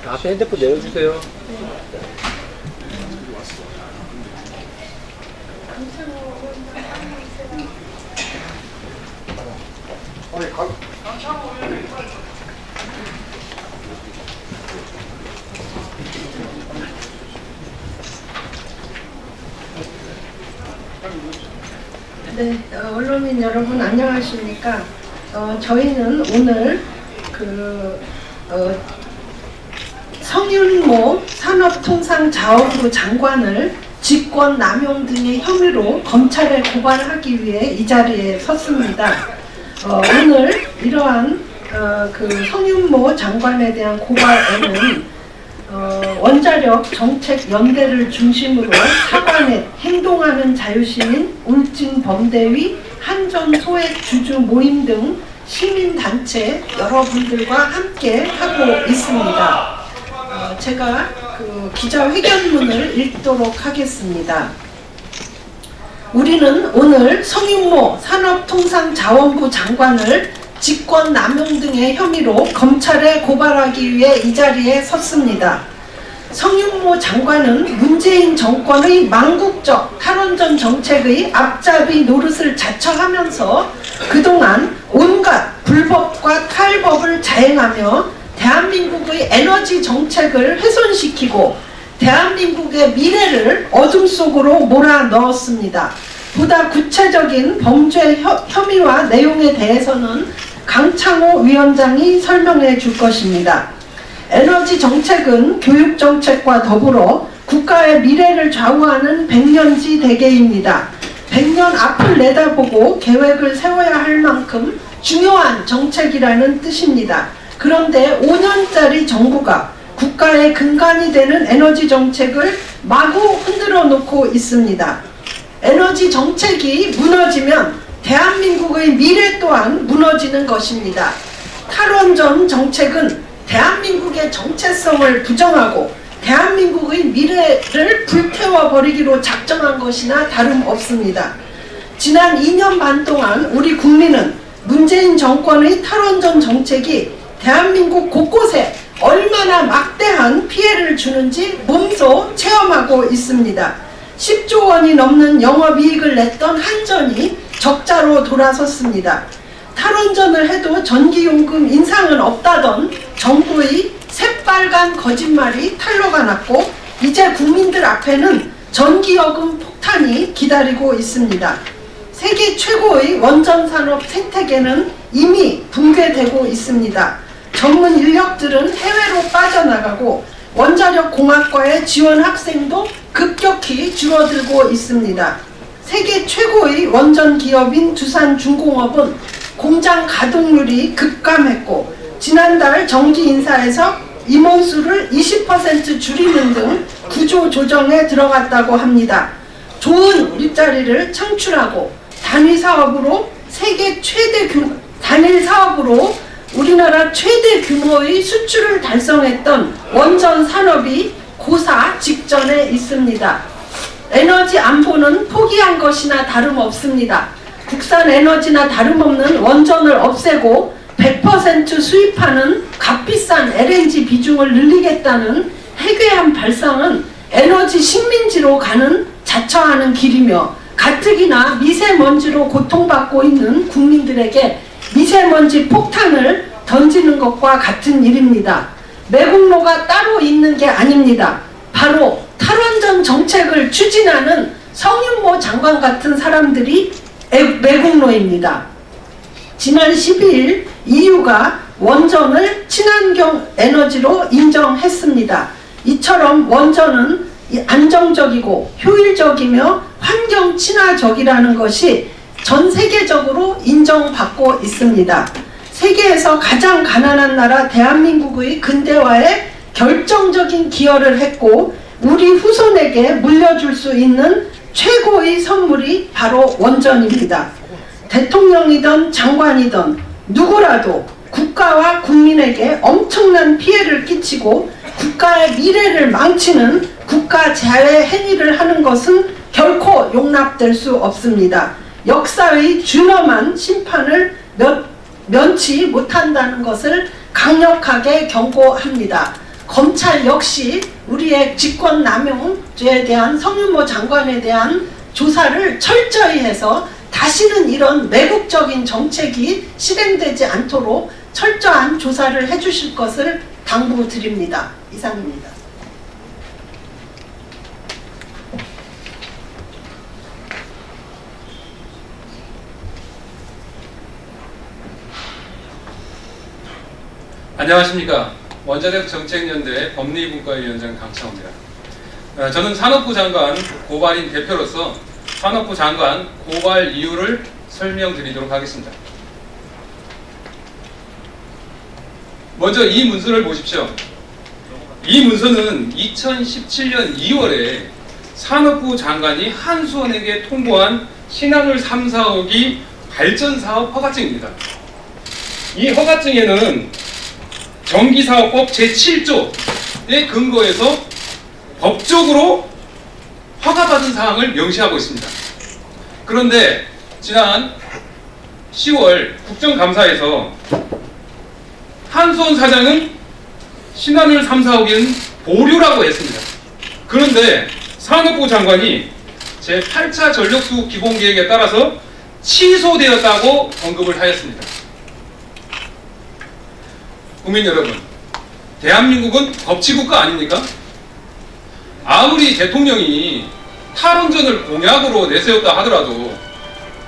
앞에 핸드폰 내려주세요. 네, 언론인 여러분 안녕하십니까? 저희는 오늘 성윤모 산업통상자원부 장관을 직권 남용 등의 혐의로 검찰에 고발하기 위해 이 자리에 섰습니다. 오늘 이러한 성윤모 장관에 대한 고발에는 원자력 정책 연대를 중심으로 사관의 행동하는 자유시민, 울진범대위, 한전소액 주주 모임 등 시민단체 여러분들과 함께 하고 있습니다. 제가 기자회견문을 읽도록 하겠습니다. 우리는 오늘 성윤모 산업통상자원부 장관을 직권남용 등의 혐의로 검찰에 고발하기 위해 이 자리에 섰습니다. 성윤모 장관은 문재인 정권의 망국적 탈원전 정책의 앞잡이 노릇을 자처하면서 그동안 온갖 불법과 탈법을 자행하며 대한민국의 에너지 정책을 훼손시키고 대한민국의 미래를 어둠 속으로 몰아넣었습니다. 보다 구체적인 범죄 혐의와 내용에 대해서는 강창호 위원장이 설명해 줄 것입니다. 에너지 정책은 교육 정책과 더불어 국가의 미래를 좌우하는 백년지 대계입니다. 100년 앞을 내다보고 계획을 세워야 할 만큼 중요한 정책이라는 뜻입니다. 그런데 5년짜리 정부가 국가의 근간이 되는 에너지 정책을 마구 흔들어 놓고 있습니다. 에너지 정책이 무너지면 대한민국의 미래 또한 무너지는 것입니다. 탈원전 정책은 대한민국의 정체성을 부정하고 대한민국의 미래를 불태워버리기로 작정한 것이나 다름없습니다. 지난 2년 반 동안 우리 국민은 문재인 정권의 탈원전 정책이 대한민국 곳곳에 얼마나 막대한 피해를 주는지 몸소 체험하고 있습니다. 10조 원이 넘는 영업이익을 냈던 한전이 적자로 돌아섰습니다. 탈원전을 해도 전기요금 인상은 없다던 정부의 새빨간 거짓말이 탄로가 났고 이제 국민들 앞에는 전기요금 폭탄이 기다리고 있습니다. 세계 최고의 원전산업 생태계는 이미 붕괴되고 있습니다. 전문 인력들은 해외로 빠져나가고 원자력 공학과의 지원 학생도 급격히 줄어들고 있습니다. 세계 최고의 원전 기업인 두산중공업은 공장 가동률이 급감했고 지난달 정기인사에서 임원수를 20% 줄이는 등 구조 조정에 들어갔다고 합니다. 좋은 일자리를 창출하고 단일 사업으로 우리나라 최대 규모의 수출을 달성했던 원전 산업이 고사 직전에 있습니다. 에너지 안보는 포기한 것이나 다름없습니다. 국산 에너지나 다름없는 원전을 없애고 100% 수입하는 값비싼 LNG 비중을 늘리겠다는 해괴한 발상은 에너지 식민지로 가는 자처하는 길이며 가뜩이나 미세먼지로 고통받고 있는 국민들에게 미세먼지 폭탄을 던지는 것과 같은 일입니다. 매국노가 따로 있는 게 아닙니다. 바로 탈원전 정책을 추진하는 성윤모 장관 같은 사람들이 매국노입니다. 지난 12일 EU가 원전을 친환경 에너지로 인정했습니다. 이처럼 원전은 안정적이고 효율적이며 환경 친화적이라는 것이 전 세계적으로 인정받고 있습니다. 세계에서 가장 가난한 나라 대한민국의 근대화에 결정적인 기여를 했고 우리 후손에게 물려줄 수 있는 최고의 선물이 바로 원전입니다. 대통령이든 장관이든 누구라도 국가와 국민에게 엄청난 피해를 끼치고 국가의 미래를 망치는 국가 자해 행위를 하는 것은 결코 용납될 수 없습니다. 역사의 준엄한 심판을 면치 못한다는 것을 강력하게 경고합니다. 검찰 역시 우리의 직권남용죄에 대한 성윤모 장관에 대한 조사를 철저히 해서 다시는 이런 매국적인 정책이 실행되지 않도록 철저한 조사를 해주실 것을 당부드립니다. 이상입니다. 안녕하십니까. 원자력 정책연대 법리분과위원장 강창호입니다. 저는 산업부 장관 고발인 대표로서 산업부 장관 고발 이유를 설명드리도록 하겠습니다. 먼저 이 문서를 보십시오. 이 문서는 2017년 2월에 산업부 장관이 한수원에게 통보한 신한울 3, 4호기 발전사업 허가증입니다. 이 허가증에는 전기사업법 제7조에 근거해서 법적으로 허가받은 사항을 명시하고 있습니다. 그런데 지난 10월 국정감사에서 한수원 사장은 신한울 3, 4호기는 보류라고 했습니다. 그런데 산업부 장관이 제8차 전력수급 기본계획에 따라서 취소되었다고 언급을 하였습니다. 국민 여러분, 대한민국은 법치국가 아닙니까? 아무리 대통령이 탈원전을 공약으로 내세웠다 하더라도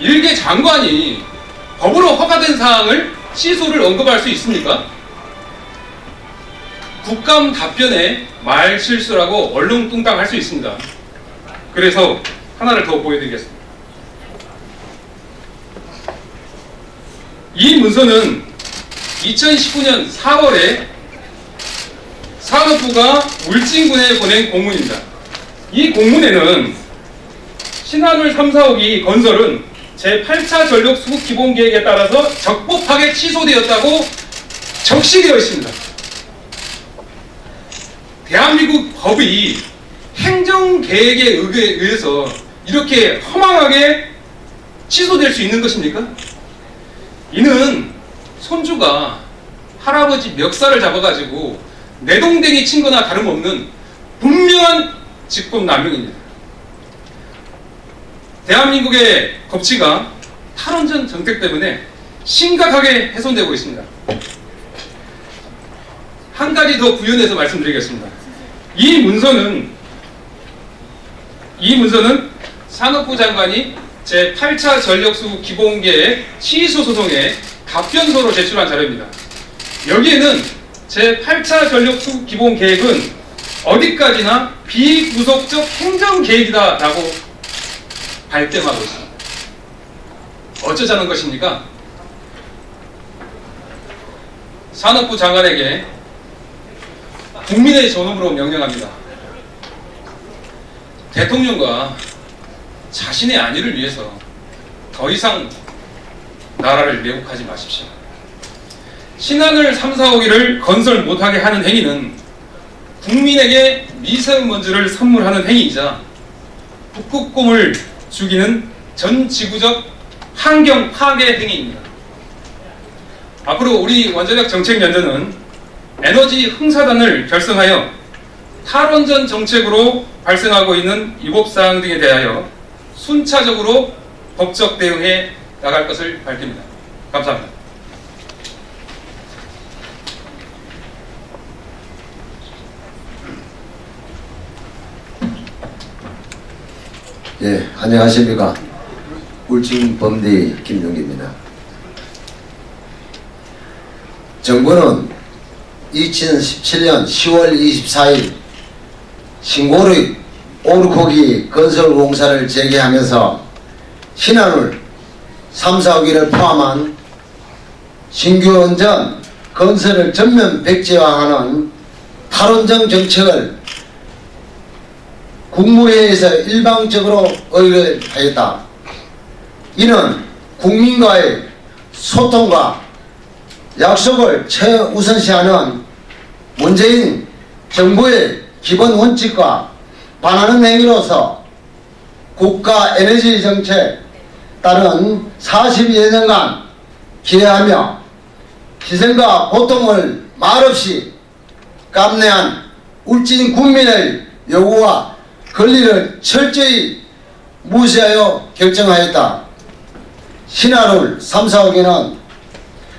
일개 장관이 법으로 허가된 사항을 취소를 언급할 수 있습니까? 국감 답변에 말 실수라고 얼렁뚱땅 할 수 있습니다. 그래서 하나를 더 보여드리겠습니다. 이 문서는 2019년 4월에 산업부가 울진군에 보낸 공문입니다. 이 공문에는 신한울 3, 4호기 건설은 제8차 전력수급 기본계획에 따라서 적법하게 취소되었다고 적시되어 있습니다. 대한민국 법이 행정계획에 의해서 이렇게 허망하게 취소될 수 있는 것입니까? 이는 손주가 할아버지 멱살을 잡아가지고 내동댕이 친 거나 다름없는 분명한 직권남용입니다. 대한민국의 법치가 탈원전 정책 때문에 심각하게 훼손되고 있습니다. 한 가지 더 부연해서 말씀드리겠습니다. 이 문서는 산업부 장관이 제8차 전력수급 기본계획 취소 소송에 답변서로 제출한 자료입니다. 여기에는 제8차 전력수급 기본계획은 어디까지나 비구속적 행정계획이다 라고 발뺌하고 있습니다. 어쩌자는 것입니까? 산업부 장관에게 국민의 존엄으로 명령합니다. 대통령과 자신의 안위를 위해서 더 이상 나라를 매국하지 마십시오. 신한울 3, 4호기를 건설 못하게 하는 행위는 국민에게 미세먼지를 선물하는 행위이자 북극곰을 죽이는 전 지구적 환경 파괴 행위입니다. 앞으로 우리 원자력 정책연대는 에너지 흥사단을 결성하여 탈원전 정책으로 발생하고 있는 위법사항 등에 대하여 순차적으로 법적 대응해 나갈 것을 밝힙니다. 감사합니다. 예, 안녕하십니까. 울진범대 김용기입니다. 정부는 2017년 10월 24일 신고의 오르코기 건설 공사를 재개하면서 신한울 3, 4호기를 포함한 신규 원전 건설을 전면 백지화하는 탈원전 정책을 국무회의에서 일방적으로 의결하였다. 이는 국민과의 소통과 약속을 최우선시하는 문재인 정부의 기본 원칙과 반하는 행위로서 국가 에너지 정책 따른 42여 년간 기여하며 희생과 고통을 말없이 깜내한 울진 국민의 요구와 권리를 철저히 무시하여 결정하였다. 신한울 3, 4호기는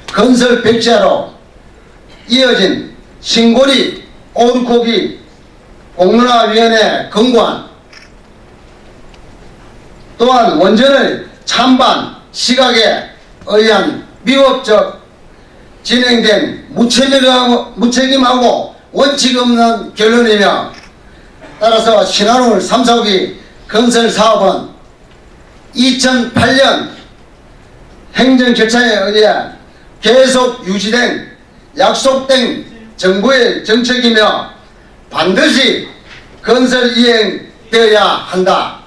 건설 백지화로 이어진 신고리 오르코기 공론화위원회 건관, 또한 원전의 찬반 시각에 의한 미법적 진행된 무책임하고 원칙 없는 결론이며, 따라서 신한울 3, 4호기 건설 사업은 2008년 행정 절차에 의해 계속 유지된 약속된 정부의 정책이며 반드시 건설 이행되어야 한다.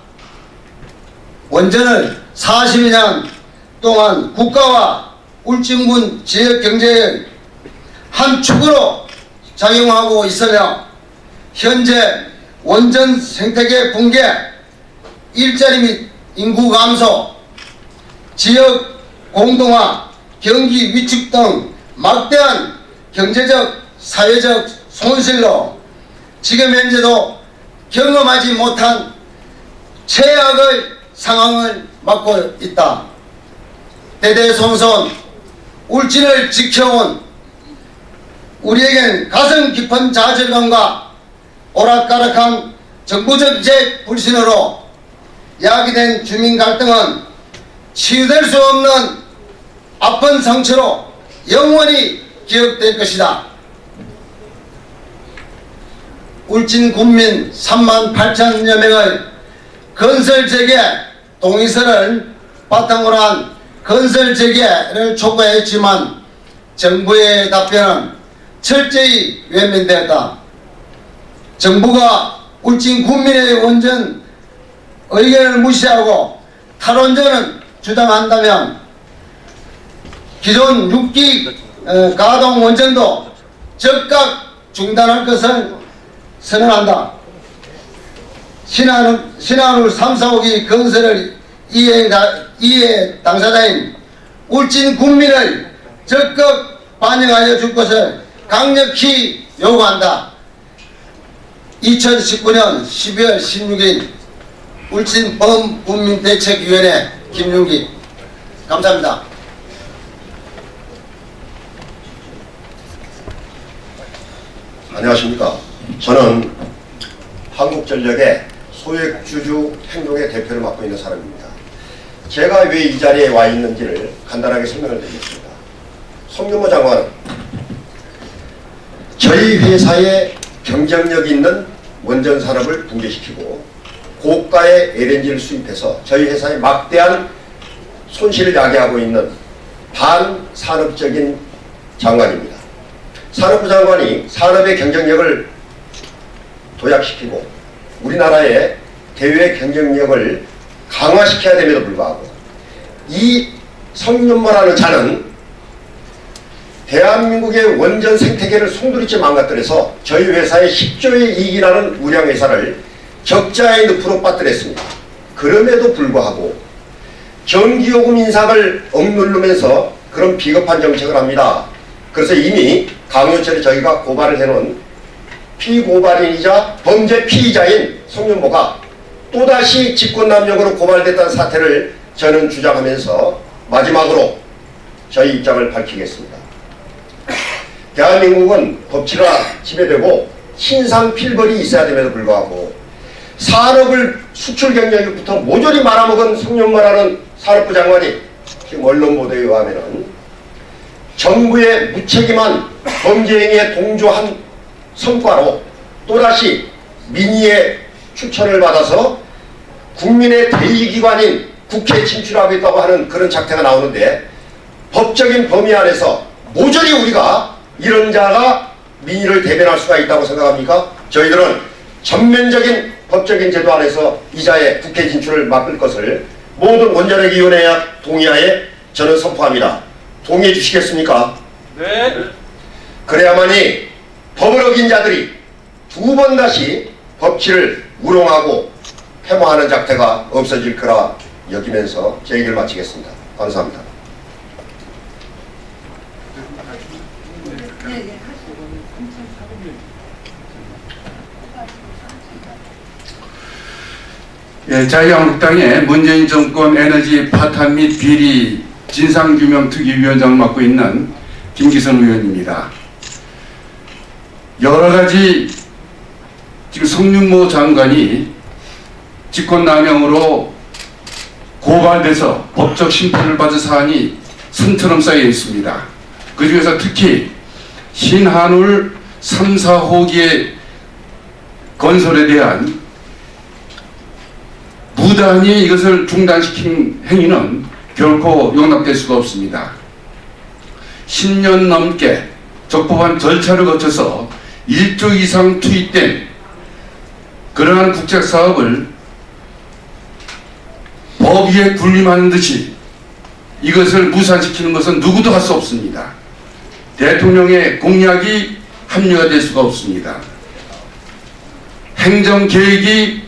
원전을 42년 동안 국가와 울진군 지역 경제의 한 축으로 작용하고 있으며, 현재 원전 생태계 붕괴, 일자리 및 인구 감소, 지역 공동화, 경기 위축 등 막대한 경제적, 사회적 손실로 지금 현재도 경험하지 못한 최악의 상황을 맞고 있다. 대대손손 울진을 지켜온 우리에겐 가슴 깊은 좌절감과 오락가락한 정부적 불신으로 야기된 주민 갈등은 치유될 수 없는 아픈 상처로 영원히 기억될 것이다. 울진 군민 3만 8천여 명의 건설 재개 동의서를 바탕으로 한 건설 재개를 촉구했지만 정부의 답변은 철저히 외면되었다. 정부가 울진 군민의 원전 의견을 무시하고 탈원전을 주장한다면 기존 6기 가동 원전도 즉각 중단할 것을 선언한다. 신한울 3, 4호기 건설을 이해 당사자인 울진 국민을 적극 반영하여 줄 것을 강력히 요구한다. 2019년 12월 16일 울진 범국민대책위원회 김윤기. 감사합니다. 안녕하십니까. 저는 한국전력의 소액주주 행동의 대표를 맡고 있는 사람입니다. 제가 왜 이 자리에 와 있는지를 간단하게 설명을 드리겠습니다. 송윤모 장관은 저희 회사의 경쟁력 있는 원전 산업을 붕괴시키고 고가의 LNG를 수입해서 저희 회사에 막대한 손실을 야기하고 있는 반산업적인 장관입니다. 산업부 장관이 산업의 경쟁력을 도약시키고 우리나라의 대외 경쟁력을 강화시켜야 됨에도 불구하고 이 성윤모라는 자는 대한민국의 원전 생태계를 송두리째 망가뜨려서 저희 회사의 10조의 이익이 나는 우량회사를 적자의 늪으로 빠뜨렸습니다. 그럼에도 불구하고 전기요금 인상을 억누르면서 그런 비겁한 정책을 합니다. 그래서 이미 강요철에 저희가 고발을 해놓은 피고발인이자 범죄 피의자인 송윤모가 또다시 직권남용으로 고발됐다는 사태를 저는 주장하면서 마지막으로 저희 입장을 밝히겠습니다. 대한민국은 법치가 지배되고 신상필벌이 있어야 됨에도 불구하고 산업을 수출 경쟁력부터 모조리 말아먹은 송윤모라는 산업부 장관이 지금 언론 보도에 의하면 정부의 무책임한 범죄 행위에 동조한 성과로 또다시 민의의 추천을 받아서 국민의 대의기관인 국회에 진출하고 있다고 하는 그런 작태가 나오는데, 법적인 범위 안에서 모조리 우리가 이런 자가 민의를 대변할 수가 있다고 생각합니까? 저희들은 전면적인 법적인 제도 안에서 이자의 국회 진출을 막을 것을 모든 원자력위원회에 동의하에 저는 선포합니다. 동의해 주시겠습니까? 네. 그래야만이 법을 어긴 자들이 두 번 다시 법치를 우롱하고 폐모하는 작태가 없어질 거라 여기면서 제 얘기를 마치겠습니다. 감사합니다. 네, 네. 예, 자유한국당의 문재인 정권 에너지 파탄 및 비리 진상규명특위위원장을 맡고 있는 김기선 의원입니다. 여러 가지 지금 성윤모 장관이 직권남용으로 고발돼서 법적 심판을 받은 사안이 산처럼 쌓여 있습니다. 그 중에서 특히 신한울 3, 4호기의 건설에 대한 무단히 이것을 중단시킨 행위는 결코 용납될 수가 없습니다. 10년 넘게 적법한 절차를 거쳐서 1조 이상 투입된 그러한 국책사업을 법 위에 군림하는 듯이 이것을 무산시키는 것은 누구도 할 수 없습니다. 대통령의 공약이 합리화 될 수가 없습니다. 행정계획이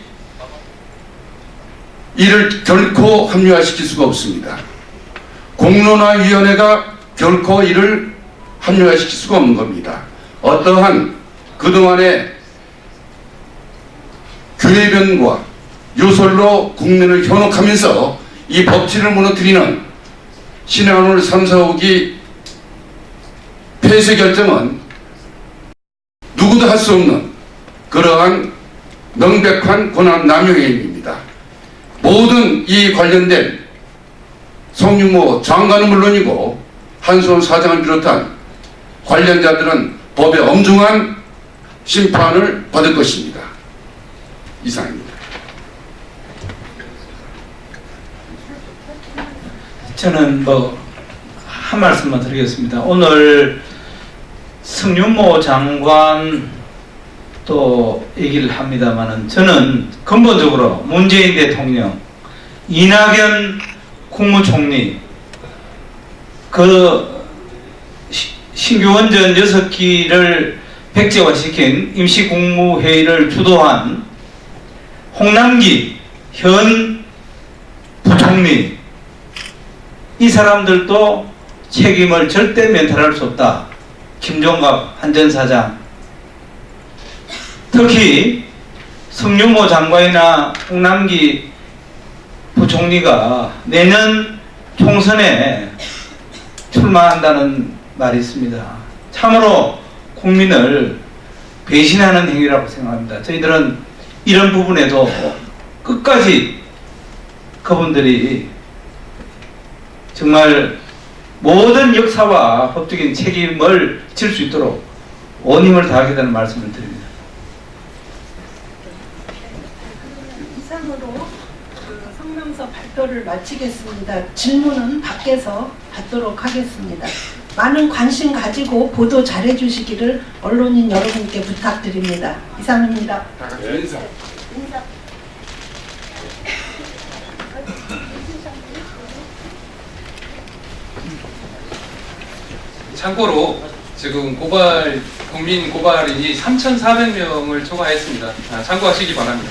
이를 결코 합리화시킬 수가 없습니다. 공론화위원회가 결코 이를 합리화시킬 수가 없는 겁니다. 어떠한 그동안의 궤변과 요설로 국민을 현혹하면서 이 법치를 무너뜨리는 신한울 3, 4호기 폐쇄 결정은 누구도 할 수 없는 그러한 명백한 권한 남용의 행위입니다. 모든 이 관련된 성윤모 장관은 물론이고 한수원 사장을 비롯한 관련자들은 법의 엄중한 심판을 받을 것입니다. 이상입니다. 저는 한 말씀만 드리겠습니다. 오늘 성윤모 장관 또 얘기를 합니다만은 저는 근본적으로 문재인 대통령, 이낙연 국무총리, 그 신규 원전 6기를 백제화시킨 임시국무회의를 주도한 홍남기 현 부총리, 이 사람들도 책임을 절대 면탈할 수 없다. 김종갑 한전사장, 특히 성윤모 장관이나 홍남기 부총리가 내년 총선에 출마한다는 말이 있습니다. 참으로 국민을 배신하는 행위라고 생각합니다. 저희들은 이런 부분에도 끝까지 그분들이 정말 모든 역사와 법적인 책임을 질 수 있도록 온 힘을 다하겠다는 말씀을 드립니다. 이상으로 성명서 발표를 마치겠습니다. 질문은 밖에서 받도록 하겠습니다. 많은 관심 가지고 보도 잘해 주시기를 언론인 여러분께 부탁드립니다. 이상입니다. 인사. 참고로 지금 국민 고발인이 3,400명을 초과했습니다. 참고하시기 바랍니다.